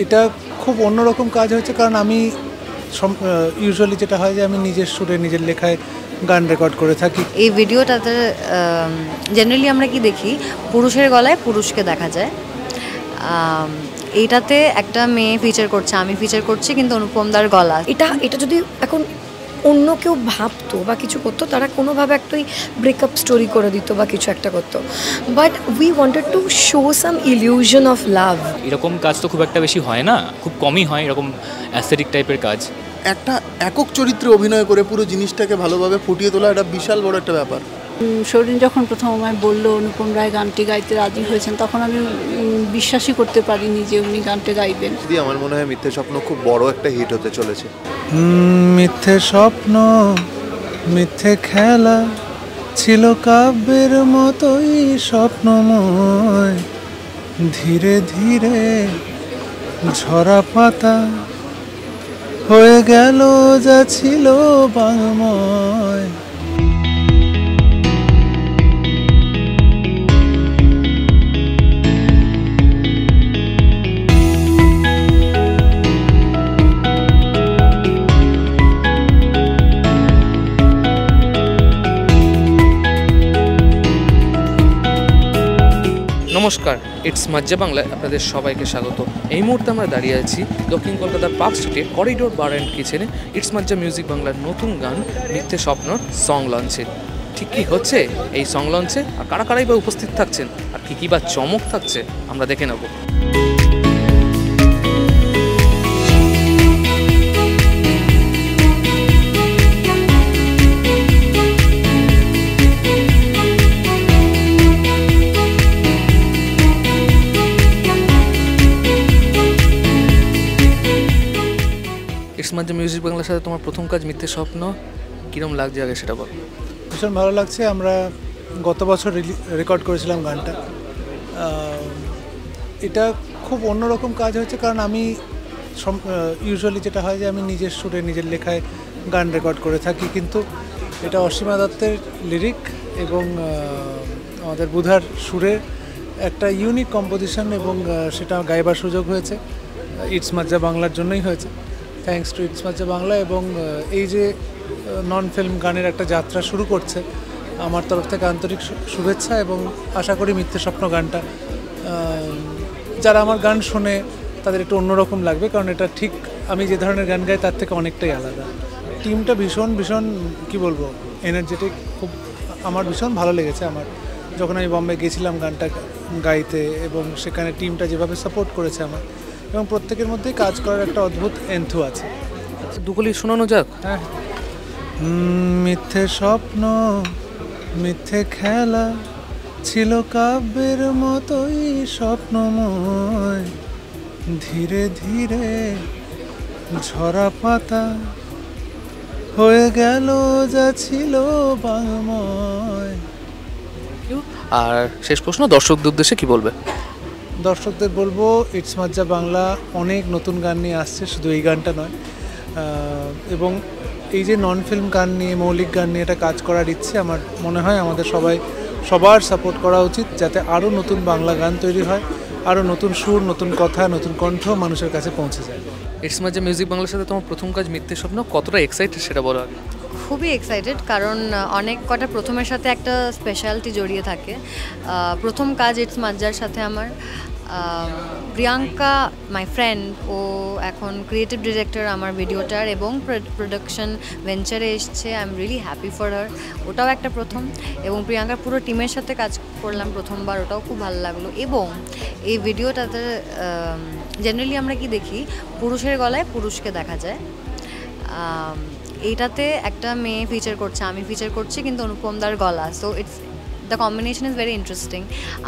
এটা খুব অন্যরকম কাজ হয়েছে, কারণ আমি ইউজুয়ালি যেটা হয় যে আমি নিজের সুরে নিজের লেখায় গান রেকর্ড করে থাকি। এই ভিডিওটাতে জেনারেলি আমরা কি দেখি, পুরুষের গলায় পুরুষকে দেখা যায়। এইটাতে একটা মেয়ে ফিচার করছে, আমি ফিচার করছি, কিন্তু অনুপমদার গলা। এটা যদি এখন অন্য কেউ ভাবতো বা কিছু করতো, তারা কোনোভাবে একটাই ব্রেকআপ স্টোরি করে দিত বা কিছু একটা করতো, but we wanted to show some illusion of লাভ। এরকম কাজ তো খুব একটা বেশি হয় না, খুব কমই হয় এরকম অ্যাস্থেটিক টাইপের কাজ। একটা একক চরিত্রে অভিনয় করে পুরো জিনিসটাকে ভালোভাবে ফুটিয়ে তোলা একটা বিশাল বড় একটা ব্যাপার। শরীন যখন প্রথম আমায় বললো অনুপম রায় গানটি গাইতে রাজি হয়েছেন, তখন আমি বিশ্বাসই করতে পারিনি যে উনি গানটি গাইবেন। আমার মনে হয় মিথ্যে স্বপ্ন খুব বড় একটা হিট হতে চলেছে। মিথ্যে স্বপ্ন মিথ্যে খেলা ছিল কাব্যের মতোই স্বপ্নময়, ধীরে ধীরে ঝরা পাতা হয়ে গেল যা ছিল বাংময়। নমস্কার, ইটস মাজ্জা বাংলায় আপনাদের সবাইকে স্বাগত। এই মুহূর্তে আমরা দাঁড়িয়ে আছি দক্ষিণ কলকাতার পার্ক স্ট্রিটে করিডোর বার অ্যান্ড কিচেনে ইটস মাজ্জা মিউজিক বাংলার নতুন গান মিথ্যে স্বপ্নর সং লঞ্চে। ঠিক কী হচ্ছে এই সং লঞ্চে, আর কারা কারাই বা উপস্থিত থাকছেন, আর কী বা চমক থাকছে আমরা দেখে নেব। ইটস মাজ্জা মিউজিক বাংলার সাথে তোমার প্রথম কাজ মিথ্যে স্বপ্ন, কীরকম লাগছে আগে সেটা বলো। ভীষণ ভালো লাগছে। আমরা গত বছর রেকর্ড করেছিলাম গানটা। এটা খুব অন্যরকম কাজ হয়েছে, কারণ আমি ইউজুয়ালি যেটা হয় যে আমি নিজের সুরে নিজের লেখায় গান রেকর্ড করে থাকি, কিন্তু এটা অসীমা দত্তের লিরিক এবং আমাদের বুধার সুরের একটা ইউনিক কম্পোজিশন, এবং সেটা গাইবার সুযোগ হয়েছে ইটস মাজ্জা বাংলার জন্যই হয়েছে। Thanks to it's Majja Bangla. এবং এই যে নন ফিল্ম গানের একটা যাত্রা শুরু করছে, আমার তরফ থেকে আন্তরিক শুভেচ্ছা, এবং আশা করি মিথ্যে স্বপ্ন গানটা যারা আমার গান শোনে তাদের একটু অন্যরকম লাগবে, কারণ এটা ঠিক আমি যে ধরনের গান গাই তার থেকে অনেকটাই আলাদা। টিমটা ভীষণ ভীষণ কী বলবো, এনার্জেটিক, খুব আমার ভীষণ ভালো লেগেছে। আমার যখন আমি বম্বে গেছিলাম গানটা গাইতে, এবং সেখানে টিমটা যেভাবে সাপোর্ট করেছে আমার, এবং প্রত্যেকের মধ্যেই কাজ করার একটা অদ্ভুত এন্থু আছে। দুকলি শোনানো যাক। হ্যাঁ। মিথ্যে স্বপ্ন মিথ্যে খেলা ছিল কাব্যের মতোই স্বপ্নময়, ধীরে ধীরে ঝরা পাতা হয়ে গেল যা ছিল বাংময়। আর শেষ প্রশ্ন, দর্শকদের উদ্দেশ্যে কী বলবে? দর্শকদের বলবো ইটস মাজ্জা বাংলা অনেক নতুন গান নিয়ে আসছে, শুধু এই গানটা নয়। এবং এই যে নন ফিল্ম গান নিয়ে, মৌলিক গান নিয়ে এটা কাজ করার ইচ্ছে আমার মনে হয় আমাদের সবার সাপোর্ট করা উচিত, যাতে আরও নতুন বাংলা গান তৈরি হয়, আরও নতুন সুর, নতুন কথা, নতুন কণ্ঠ মানুষের কাছে পৌঁছে যায়। ইটস মাজ্জা মিউজিক বাংলার সাথে তোমার প্রথম কাজ মিথ্যে স্বপ্ন, কতটা এক্সাইটেড সেটা বলো আগে। খুবই এক্সাইটেড, কারণ অনেক কটা প্রথমের সাথে একটা স্পেশালিটি জড়িয়ে থাকে। প্রথম কাজ ইটস মাজ্জার সাথে আমার। প্রিয়াঙ্কা মাই ফ্রেন্ড, ও এখন ক্রিয়েটিভ ডিরেক্টর আমার ভিডিওটার, এবং প্রোডাকশন ভেঞ্চারে এসছে। I am really happy for her. ওটাও একটা প্রথম, এবং প্রিয়াঙ্কার পুরো টিমের সাথে কাজ করলাম প্রথমবার, ওটাও খুব ভালো লাগলো। এবং এই ভিডিওটাতে জেনারেলি আমরা কি দেখি, পুরুষের গলায় পুরুষকে দেখা যায়। এইটাতে একটা মেয়ে ফিচার করছে, আমি ফিচার করছি, কিন্তু অনুপমদার গলা। So the combination is very interesting.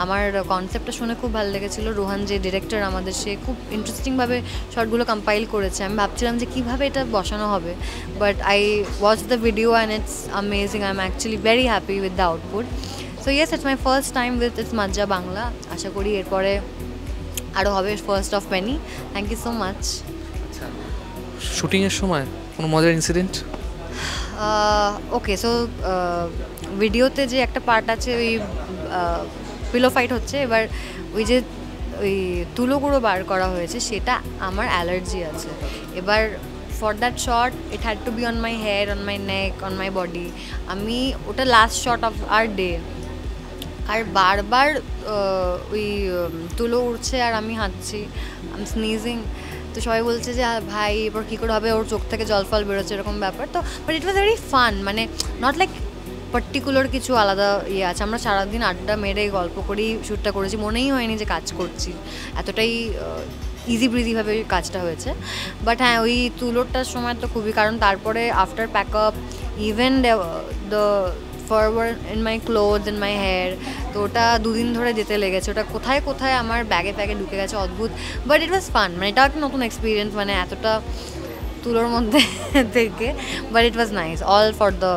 আমার কনসেপ্টটা শুনে খুব ভালো লেগেছিলো। রোহান যে ডিরেক্টর আমাদের, সে খুব ইন্টারেস্টিংভাবে শর্টগুলো কম্পাইল করেছে। আমি ভাবছিলাম যে কীভাবে এটা বসানো হবে, but I watch the video and it's amazing. I am actually very happy with the output. So yes, it's my first time with it's Majja Bangla. আশা করি এরপরে আরও হবে, first of many. Thank you so much. আচ্ছা, শুটিংয়ের সময় কোনো মজার ইনসিডেন্ট? ওকে, সো ভিডিওতে যে একটা পার্ট আছে, ওই পিলো ফাইট হচ্ছে। এবার ওই যে ওই তুলো গুঁড়ো বার করা হয়েছে সেটা আমার অ্যালার্জি আছে। এবার for that shot it had to be on my hair, on my neck, on my body. আমি ওটা last shot of our day, আর বারবার ওই তুলো উঠছে আর আমি হাঁটছি, আমি স্নিজিং। তো সবাই বলছে যে ভাই এবার কী করে হবে, ওর চোখ থেকে জল ফল বেরোচ্ছে এরকম ব্যাপার। তো but it was very fun, মানে নট লাইক পার্টিকুলার কিছু আলাদা ইয়ে আছে। আমরা সারাদিন আড্ডা মেরে গল্প করেই শ্যুটটা করেছি, মনেই হয়নি যে কাজ করছি, এতটাই ইজি ব্রিজিভাবে কাজটা হয়েছে। বাট হ্যাঁ, ওই তুলোরটার সময় তো খুবই, কারণ তারপরে after pack up even the forward in my clothes in my hair, তো ওটা 2 দিন ধরে যেতে লেগেছে। ওটা কোথায় কোথায় আমার ব্যাগে ফ্যাগে ঢুকে গেছে, অদ্ভুত। বাট ইট ওয়াজ ফান, মানে এটা একটা নতুন এক্সপিরিয়েন্স, মানে এতটা তুলোর মধ্যে থেকে। But it was nice, all for the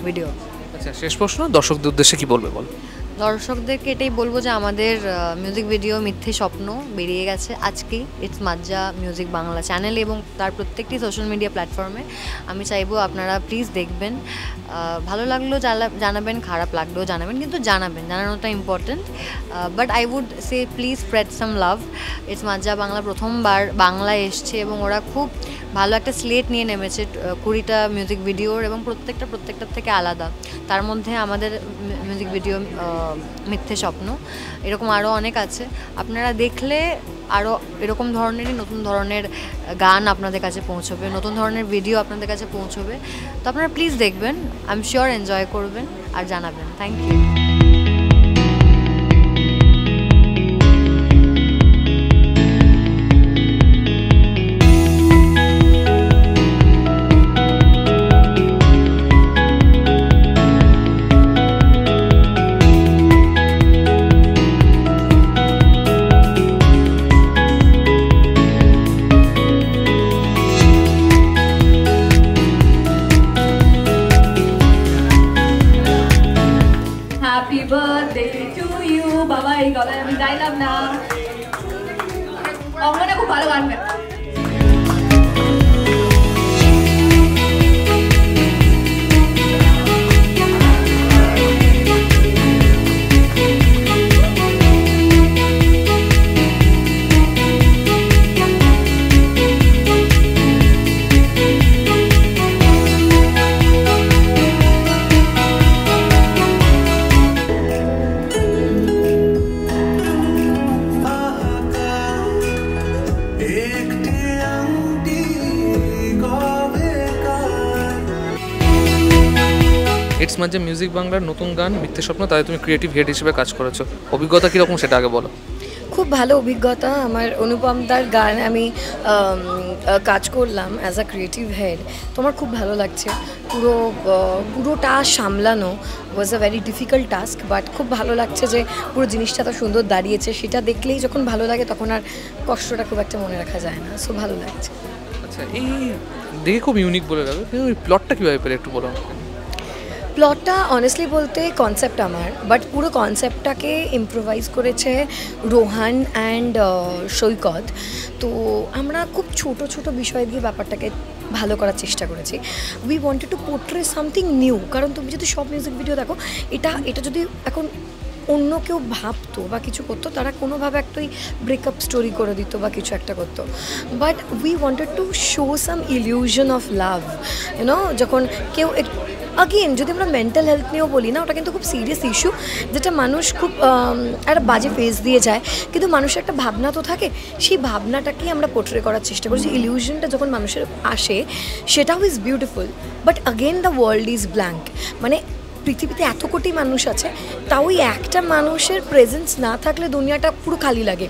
video. আচ্ছা, শেষ প্রশ্ন, দর্শকদের উদ্দেশ্যে কি বলবে বল? দর্শকদেরকে এটাই বলবো যে আমাদের মিউজিক ভিডিও মিথ্যে স্বপ্ন বেরিয়ে গেছে আজকেই ইটস মাজ্জা মিউজিক বাংলা চ্যানেলে এবং তার প্রত্যেকটি সোশ্যাল মিডিয়া প্ল্যাটফর্মে। আমি চাইবো আপনারা প্লিজ দেখবেন, ভালো লাগলেও জানাবেন, খারাপ লাগলেও জানাবেন, কিন্তু জানানোটা important. But I would say please spread some love. It's Majja Bangla প্রথমবার বাংলায় এসছে এবং ওরা খুব ভালো একটা স্লেট নিয়ে নেমেছে 20টা মিউজিক ভিডিওর, এবং প্রত্যেকটার থেকে আলাদা। তার মধ্যে আমাদের মিউজিক ভিডিও মিথ্যে স্বপ্ন, এরকম আরও অনেক আছে। আপনারা দেখলে আরও এরকম ধরনেরই নতুন ধরনের গান আপনাদের কাছে পৌঁছবে, নতুন ধরনের ভিডিও আপনাদের কাছে পৌঁছবে। তো আপনারা প্লিজ দেখবেন, আই এম শিওর এনজয় করবেন আর জানাবেন। Thank you. Happy birthday to you. বাবা এই গলায় আমি গাইলাম না, অঙ্গনা খুব ভালো গান গায়। ইটস মাজ্জা মিউজিক বাংলার নতুন গান মিথ্যে স্বপ্ন, তাই তুমি ক্রিয়েটিভ হেড হিসেবে কাজ করেছো, অভিজ্ঞতা কীরকম সেটা আগে বলো। খুব ভালো অভিজ্ঞতা। আমার অনুপমদার গান আমি কাজ করলাম অ্যাজ আ ক্রিয়েটিভ হেড, তো আমার খুব ভালো লাগছে। পুরোটা সামলানো was a very difficult task, but খুব ভালো লাগছে যে পুরো জিনিসটা তো সুন্দর দাঁড়িয়েছে। সেটা দেখলেই যখন ভালো লাগে তখন আর কষ্টটা খুব একটা মনে রাখা যায় না, সো ভালো লাগছে। আচ্ছা, এই দেখে খুব ইউনিক বলে লাগলো, কিন্তু ওই প্লটটা কীভাবে পেলে একটু বলো। প্লটটা অনেস্টলি বলতে কনসেপ্ট আমার, বাট পুরো কনসেপ্টটাকে ইম্প্রোভাইজ করেছে রোহান অ্যান্ড সৈকত। তো আমরা খুব ছোট ছোট বিষয় দিয়ে ব্যাপারটাকে ভালো করার চেষ্টা করেছি। We wanted two portray something new, কারণ তুমি যদি সব মিউজিক ভিডিও দেখো, এটা যদি এখন অন্য কেউ ভাবতো বা কিছু করতো, তারা কোনোভাবে একটা ব্রেকআপ স্টোরি করে দিত বা কিছু একটা করতো। But we wanted to show some illusion of love, you know. যখন কেউ আগেন যদি আমরা মেন্টাল হেলথ নিয়েও বলি না, ওটা কিন্তু খুব সিরিয়াস ইস্যু, যেটা মানুষ খুব একটা বাজে ফেস দিয়ে যায়, কিন্তু মানুষের একটা ভাবনা তো থাকে, সেই ভাবনাটাকেই আমরা পোর্ট্রে করার চেষ্টা করছি। ইলিউশনটা যখন মানুষের আসে সেটাও is beautiful, but again the world is blank. মানে পৃথিবীতে এত কোটি মানুষ আছে, তাও ওই একটা মানুষের প্রেজেন্স না থাকলে দুনিয়াটা পুরো খালি লাগে।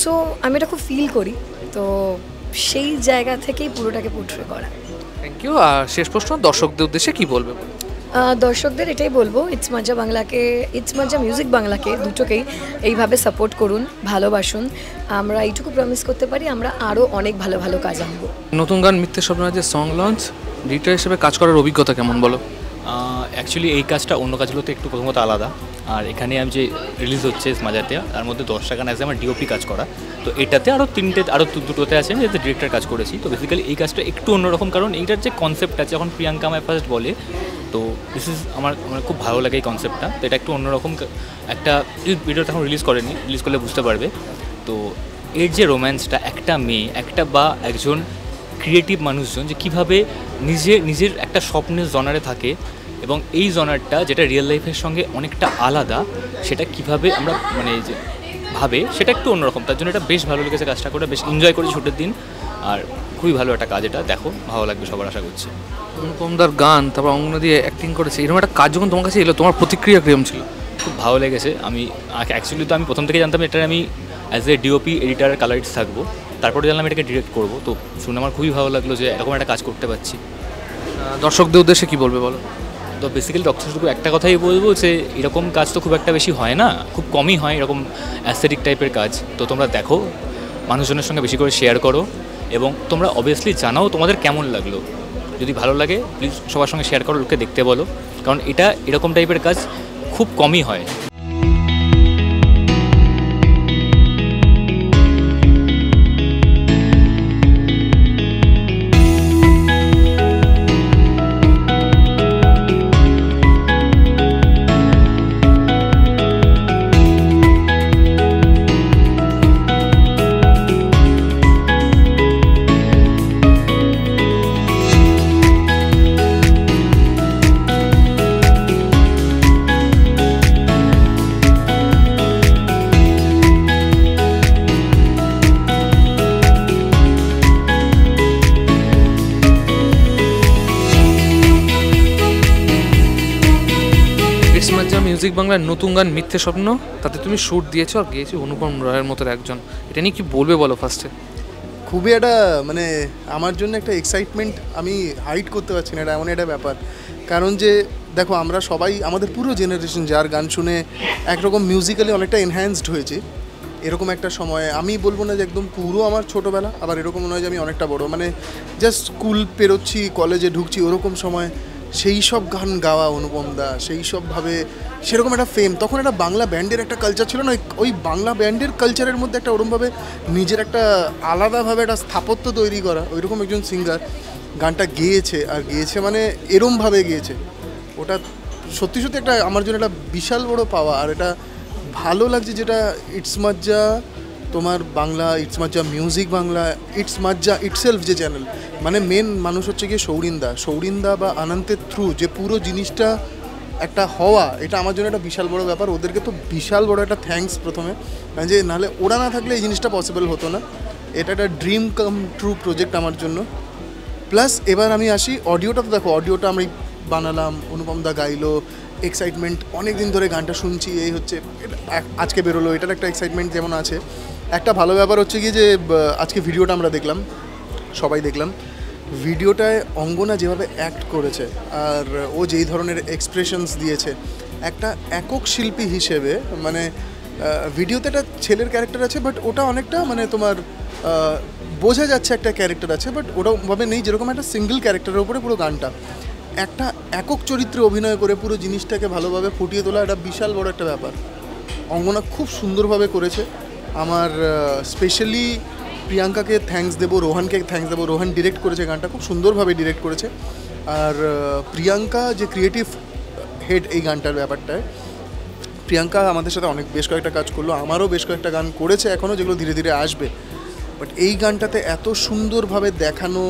সো আমি এটা খুব ফিল করি, তো সেই জায়গা থেকেই পুরোটাকে পোর্ট্রে করা। Thank you. আর শেষ প্রশ্ন, দর্শকদের উদ্দেশ্যে কি বলবে? দর্শকদের এটাই বলবো, ইটস মাজ্জা বাংলাকে, ইটস মাজ্জা মিউজিক বাংলাকে দুটোকেই এইভাবে সাপোর্ট করুন, ভালোবাসুন। আমরা এইটুকু প্রমিস করতে পারি, আমরা আরও অনেক ভালো ভালো কাজ আনবো। নতুন গান মিথ্যে স্বপ্ন যে সং লঞ্চ, ডিরেক্টর হিসেবে কাজ করার অভিজ্ঞতা কেমন বলো? অ্যাকচুয়ালি এই কাজটা অন্য কাজগুলোতে একটু প্রথমত আলাদা, আর এখানে আমি যে রিলিজ হচ্ছে মাজাতে, তার মধ্যে 10টা গান আছে আমার ডিওপি কাজ করা। তো এটাতে আরও দুটোতে আছে আমি যাতে ডিরেক্টর কাজ করেছি। তো বেসিক্যালি এই কাজটা একটু অন্যরকম, কারণ এইটার যে কনসেপ্ট আছে, যখন প্রিয়াঙ্কা আমায় ফার্স্ট বলে, তো দিস ইজ আমার খুব ভালো লাগে এই কনসেপ্টটা। তো এটা একটু অন্যরকম একটা, ভিডিওটা এখন রিলিজ করেনি, রিলিজ করলে বুঝতে পারবে। তো এর যে রোম্যান্সটা, একটা মেয়ে বা একজন ক্রিয়েটিভ মানুষজন যে কীভাবে নিজের একটা স্বপ্নের জনারে থাকে, এবং এই জনারটা যেটা রিয়েল লাইফের সঙ্গে অনেকটা আলাদা, সেটা কিভাবে আমরা যে ভাবে সেটা একটু অন্যরকম। তার জন্য এটা বেশ ভালো লেগেছে কাজটা করে, বেশ এনজয় করেছি ছুটির দিন। আর খুবই ভালো একটা কাজ, এটা দেখো ভালো লাগবে সবার, আশা করছি। অনুপমদার গান, তারপর অঙ্গনা দিয়ে অ্যাক্টিং করেছে, এরকম একটা কাজ যখন তোমার কাছে এলো, তোমার প্রতিক্রিয়া কিরকম ছিল? খুব ভালো লেগেছে। আমি অ্যাকচুয়ালি তো আমি প্রথম থেকে জানতাম এটা আমি as a DOP editor colourist থাকবো, তারপরে জানলাম এটাকে ডিরেক্ট করবো। তো শুনে আমার খুবই ভালো লাগলো যে এরকম একটা কাজ করতে পারছি। দর্শকদের উদ্দেশ্যে কী বলবে বলো? তো বেসিক্যালি দর্শকদের একটা কথাই বলবো যে এরকম কাজ তো খুব একটা বেশি হয় না, খুব কমই হয় এরকম অ্যাস্থেটিক টাইপের কাজ। তো তোমরা দেখো, মানুষজনের সঙ্গে বেশি করে শেয়ার করো, এবং তোমরা অবভিয়াসলি জানাও তোমাদের কেমন লাগলো। যদি ভালো লাগে প্লিজ সবার সঙ্গে শেয়ার করো, লোককে দেখতে বলো, কারণ এটা এরকম টাইপের কাজ খুব কমই হয়। মিউজিক বাংলার নতুন গান মিথ্যে স্বপ্ন, তাতে তুমি শ্যুট দিয়েছো আর গিয়েছো অনুপম রায়ের মতো একজন, এটা নিয়ে কি বলবে বলো ফার্স্টে? খুবই একটা আমার জন্য একটা এক্সাইটমেন্ট আমি হাইড করতে পারছি না, এটা এমন একটা ব্যাপার। কারণ যে দেখো, আমরা সবাই, আমাদের পুরো জেনারেশন যার গান শুনে একরকম মিউজিক্যালি অনেকটা এনহ্যান্সড হয়েছে, এরকম একটা সময়, আমি বলবো না যে একদম পুরো আমার ছোটোবেলা, আবার এরকম নয় যে আমি অনেকটা বড়, জাস্ট স্কুল পেরোচ্ছি, কলেজে ঢুকছি, ওরকম সময় সেই সব গান গাওয়া অনুপম দা, সেই সবভাবে সেরকম একটা ফেম। তখন একটা বাংলা ব্যান্ডের একটা কালচার ছিল না, ওই বাংলা ব্যান্ডের কালচারের মধ্যে একটা ওরকমভাবে নিজের একটা আলাদাভাবে একটা স্থাপত্য তৈরি করা, ওইরকম একজন সিঙ্গার গানটা গেয়েছে, আর গেয়েছে এরমভাবে গিয়েছে, ওটা সত্যি সত্যি একটা আমার জন্য একটা বিশাল বড় পাওয়া। আর এটা ভালো লাগছে যেটা ইটস মাজ্জা তোমার Bangla, it's Majja music Bangla, it's Majja itself যে চ্যানেল, মেন মানুষ হচ্ছে গিয়ে সৌরিন্দা বা আনন্দের থ্রু যে পুরো জিনিসটা একটা হওয়া, এটা আমার জন্য একটা বিশাল বড় ব্যাপার। ওদেরকে তো বিশাল বড় একটা থ্যাঙ্কস প্রথমে, যে নাহলে ওরা না থাকলে এই জিনিসটা পসিবল হতো না। এটা একটা ড্রিম কাম ট্রু প্রজেক্ট আমার জন্য। প্লাস এবার আমি আসি অডিওটা, তো দেখো অডিওটা আমি বানালাম, অনুপম দা গাইলো, এক্সাইটমেন্ট, অনেক দিন ধরে গানটা শুনছি, এই হচ্ছে আজকে বেরোলো, এটার একটা এক্সাইটমেন্ট যেমন আছে। একটা ভালো ব্যাপার হচ্ছে কি যে আজকে ভিডিওটা আমরা দেখলাম, সবাই দেখলাম, ভিডিওটায় অঙ্গনা যেভাবে অ্যাক্ট করেছে আর ও যেই ধরনের এক্সপ্রেশনস দিয়েছে, একটা একক শিল্পী হিসেবে ভিডিওতে একটা ছেলের ক্যারেক্টার আছে, বাট ওটা অনেকটা তোমার বোঝা যাচ্ছে একটা ক্যারেক্টার আছে, বাট ওটাভাবে নেই, যেরকম একটা সিঙ্গেল ক্যারেক্টারের উপরে পুরো গানটা, একটা একক চরিত্রে অভিনয় করে পুরো জিনিসটাকে ভালোভাবে ফুটিয়ে তোলা, এটা বিশাল বড় একটা ব্যাপার। অঙ্গনা খুব সুন্দরভাবে করেছে। আমার স্পেশালি প্রিয়াঙ্কাকে থ্যাঙ্কস দেবো, রোহানকে থ্যাঙ্কস দেবো, রোহান ডিরেক্ট করেছে গানটা, খুব সুন্দরভাবে ডিরেক্ট করেছে। আর প্রিয়াঙ্কা যে ক্রিয়েটিভ হেড এই গানটার ব্যাপারটায়, প্রিয়াঙ্কা আমাদের সাথে বেশ কয়েকটা কাজ করলো, আমারও বেশ কয়েকটা গান করেছে এখনও, যেগুলো ধীরে ধীরে আসবে। বাট এই গানটাতে এত সুন্দরভাবে দেখানো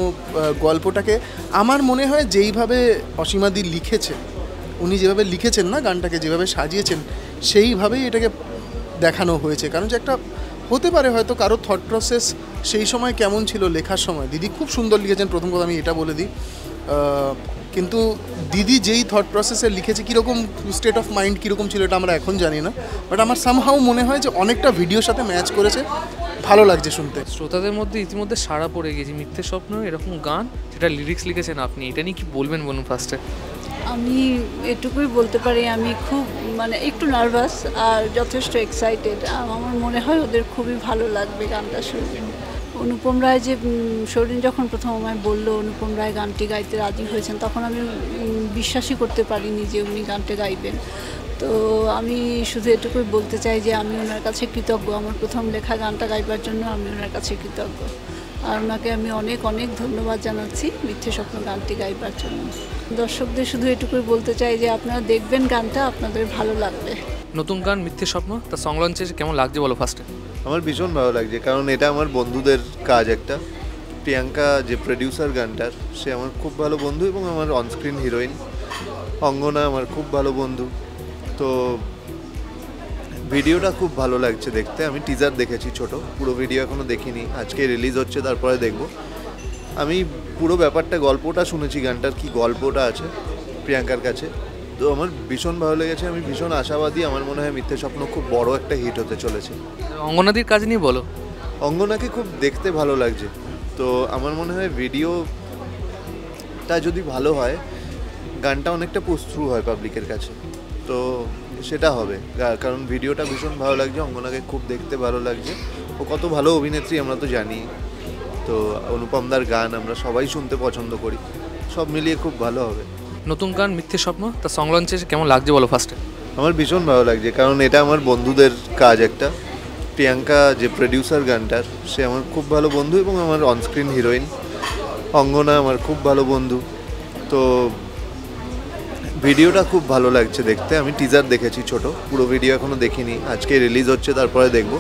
গল্পটাকে, আমার মনে হয় যেইভাবে অসীমাদি লিখেছে, উনি যেভাবে লিখেছেন না গানটাকে, যেভাবে সাজিয়েছেন, সেইভাবেই এটাকে দেখানো হয়েছে। কারণ যে একটা হতে পারে হয়তো কারো থট প্রসেস সেই সময় কেমন ছিল লেখার সময়, দিদি খুব সুন্দর লিখেছেন, প্রথম কথা আমি এটা বলে দিই, কিন্তু দিদি যেই থট প্রসেসে লিখেছে, কীরকম স্টেট অফ মাইন্ড কীরকম ছিল এটা আমরা এখন জানি না, বাট আমার সামহাও মনে হয় যে অনেকটা ভিডিওর সাথে ম্যাচ করেছে, ভালো লাগছে শুনতে। শ্রোতাদের মধ্যে ইতিমধ্যে সাড়া পড়ে গেছে মিথ্যে স্বপ্ন, এরকম গান যেটা লিরিক্স লিখেছেন আপনি, এটা নিয়ে কি বলবেন বলুন ফার্স্টে? আমি এটুকুই বলতে পারি, আমি খুব একটু নার্ভাস আর যথেষ্ট এক্সাইটেড। আমার মনে হয় ওদের খুবই ভালো লাগবে গানটা শুনবেন। অনুপম রায় যে সৌরিন যখন প্রথম আমায় বললো অনুপম রায় গানটি গাইতে রাজি হয়েছেন, তখন আমি বিশ্বাসই করতে পারিনি যে উনি গানটা গাইবেন। তো আমি শুধু এটুকুই বলতে চাই যে আমি ওনার কাছে কৃতজ্ঞ। আমার প্রথম লেখা গানটা গাইবার জন্য আমি ওনার কাছে কৃতজ্ঞ, আর ওনাকে আমি অনেক অনেক ধন্যবাদ জানাচ্ছি মিথ্যে স্বপ্ন গানটি গাইবার জন্য। দর্শকদের শুধু এটুকুই বলতে চাই যে আপনারা দেখবেন গানটা, আপনাদের ভালো লাগবে। নতুন গান মিথ্যে স্বপ্ন, তার সং লঞ্চে কেমন লাগছে বলো ফার্স্টে? আমার ভীষণ ভালো লাগছে, কারণ এটা আমার বন্ধুদের কাজ একটা। প্রিয়াঙ্কা যে প্রডিউসার গানটার, সে আমার খুব ভালো বন্ধু এবং আমার অনস্ক্রিন হিরোইন। অঙ্গনা আমার খুব ভালো বন্ধু। তো ভিডিওটা খুব ভালো লাগছে দেখতে। আমি টিজার দেখেছি ছোট, পুরো ভিডিও এখনও দেখিনি, আজকে রিলিজ হচ্ছে তারপরে দেখব। আমি পুরো ব্যাপারটা, গল্পটা শুনেছি, গানটার কি গল্পটা আছে প্রিয়াঙ্কার কাছে, তো আমার ভীষণ ভালো লেগেছে। আমি ভীষণ আশাবাদী, আমার মনে হয় মিথ্যে স্বপ্ন খুব বড় একটা হিট হতে চলেছে। অঙ্গনাদির কাজ নিয়ে বলো। অঙ্গনাকে খুব দেখতে ভালো লাগছে, তো আমার মনে হয় ভিডিওটা যদি ভালো হয়, গানটা অনেকটা পুশ থ্রু হয় পাবলিকের কাছে, তো সেটা হবে। কারণ ভিডিওটা ভীষণ ভালো লাগছে, অঙ্গনাকে খুব দেখতে ভালো লাগছে। ও কত ভালো অভিনেত্রী আমরা তো জানি, তো অনুপমদার গান আমরা সবাই শুনতে পছন্দ করি, সব মিলিয়ে খুব ভালো হবে। নতুন গান মিথ্যে স্বপ্ন, তার সং লঞ্চে কেমন লাগছে বলো ফার্স্টে? আমার ভীষণ ভালো লাগছে, কারণ এটা আমার বন্ধুদের কাজ একটা। প্রিয়াঙ্কা যে প্রডিউসার গানটার, সে আমার খুব ভালো বন্ধু এবং আমার অনস্ক্রিন হিরোইন। অঙ্গনা আমার খুব ভালো বন্ধু। তো ভিডিওটা খুব ভালো লাগছে দেখতে। আমি টিজার দেখেছি ছোট, পুরো ভিডিও এখনও দেখিনি, আজকে রিলিজ হচ্ছে তারপরে দেখব।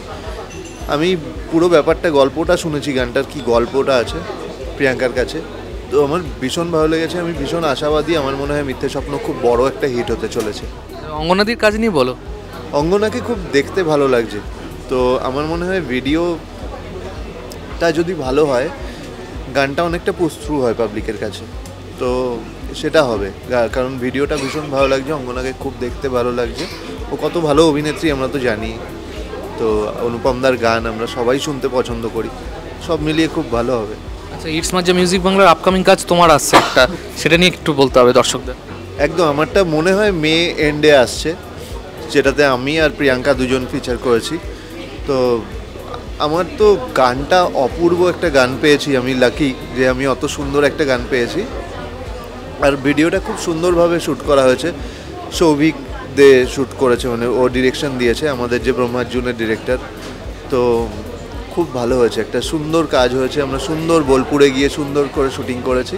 আমি পুরো ব্যাপারটা, গল্পটা শুনেছি, গানটার কি গল্পটা আছে প্রিয়াঙ্কার কাছে, তো আমার ভীষণ ভালো লেগেছে। আমি ভীষণ আশাবাদী, আমার মনে হয় মিথ্যে স্বপ্ন খুব বড় একটা হিট হতে চলেছে। অঙ্গনাদির কাজ নিয়ে বলো। অঙ্গনাকে খুব দেখতে ভালো লাগছে, তো আমার মনে হয় ভিডিওটা যদি ভালো হয়, গানটা অনেকটা পুশ থ্রু হয় পাবলিকের কাছে, তো সেটা হবে। কারণ ভিডিওটা ভীষণ ভালো লাগছে, অঙ্গনাকে খুব দেখতে ভালো লাগছে। ও কত ভালো অভিনেত্রী আমরা তো জানি, তো অনুপমদার গান আমরা সবাই শুনতে পছন্দ করি, সব মিলিয়ে খুব ভালো হবে। আচ্ছা, ইটস মাজ্জা মিউজিক বাংলার আপকামিং কাজ তোমার আসছে একটা, সেটা নিয়ে একটু বলতে হবে দর্শকদের। একদম, আমারটা মনে হয় মে এন্ডে আসছে, যেটাতে আমি আর প্রিয়াঙ্কা দুজন ফিচার করেছি। তো আমার তো গানটা অপূর্ব একটা গান পেয়েছি, আমি লাকি যে আমি অত সুন্দর একটা গান পেয়েছি। আর ভিডিওটা খুব সুন্দরভাবে শ্যুট করা হয়েছে, সৌভিক দে শ্যুট করেছে, মানে ও ডিরেকশন দিয়েছে, আমাদের যে ব্রহ্মার্জুনের ডিরেক্টর। তো খুব ভালো হয়েছে, একটা সুন্দর কাজ হয়েছে। আমরা সুন্দর বোলপুরে গিয়ে সুন্দর করে শুটিং করেছি,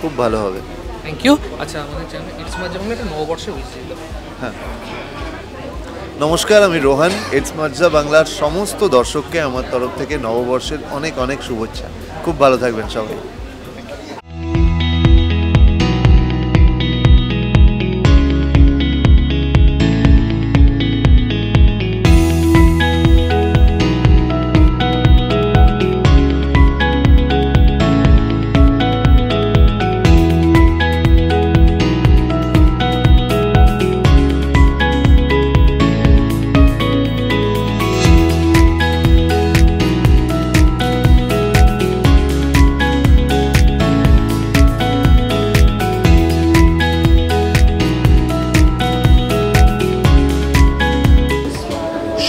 খুব ভালো হবে। Thank you. আচ্ছা, আমাদের চ্যানেল ইটস মাজ্জা বাংলা একটা নববর্ষে হয়েছিল। হ্যাঁ, নমস্কার, আমি রোহান। ইটস মাজ্জা বাংলার সমস্ত দর্শককে আমার তরফ থেকে নববর্ষের অনেক অনেক শুভেচ্ছা। খুব ভালো থাকবেন সবাই।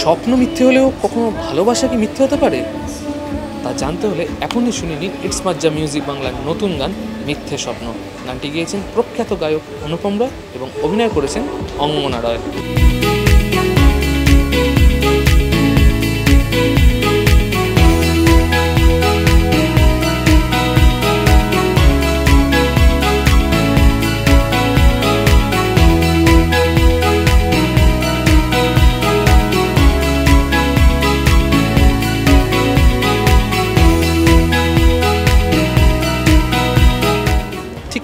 স্বপ্ন মিথ্যে হলেও কখনো ভালোবাসা কি মিথ্যে হতে পারে? তা জানতে হলে এখনই শুনে নিন ইটস মাজ্জা মিউজিক বাংলার নতুন গান মিথ্যে স্বপ্ন। গানটি গেয়েছেন প্রখ্যাত গায়ক অনুপম রায় এবং অভিনয় করেছেন অঙ্গনা রায়।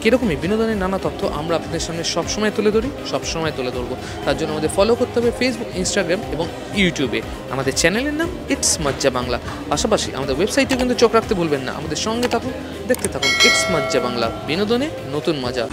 এরকমই বিনোদনের নানা তথ্য আমরা আপনাদের সামনে সবসময় তুলে ধরি, সবসময় তুলে ধরবো। তার জন্য আমাদের ফলো করতে হবে ফেসবুক, ইনস্টাগ্রাম এবং ইউটিউবে। আমাদের চ্যানেলের নাম ইটস মাজ্জা বাংলা। পাশাপাশি আমাদের ওয়েবসাইটে কিন্তু চোখ রাখতে ভুলবেন না। আমাদের সঙ্গে থাকুন, দেখতে থাকুন ইটস মাজ্জা বাংলা, বিনোদনে নতুন মজা।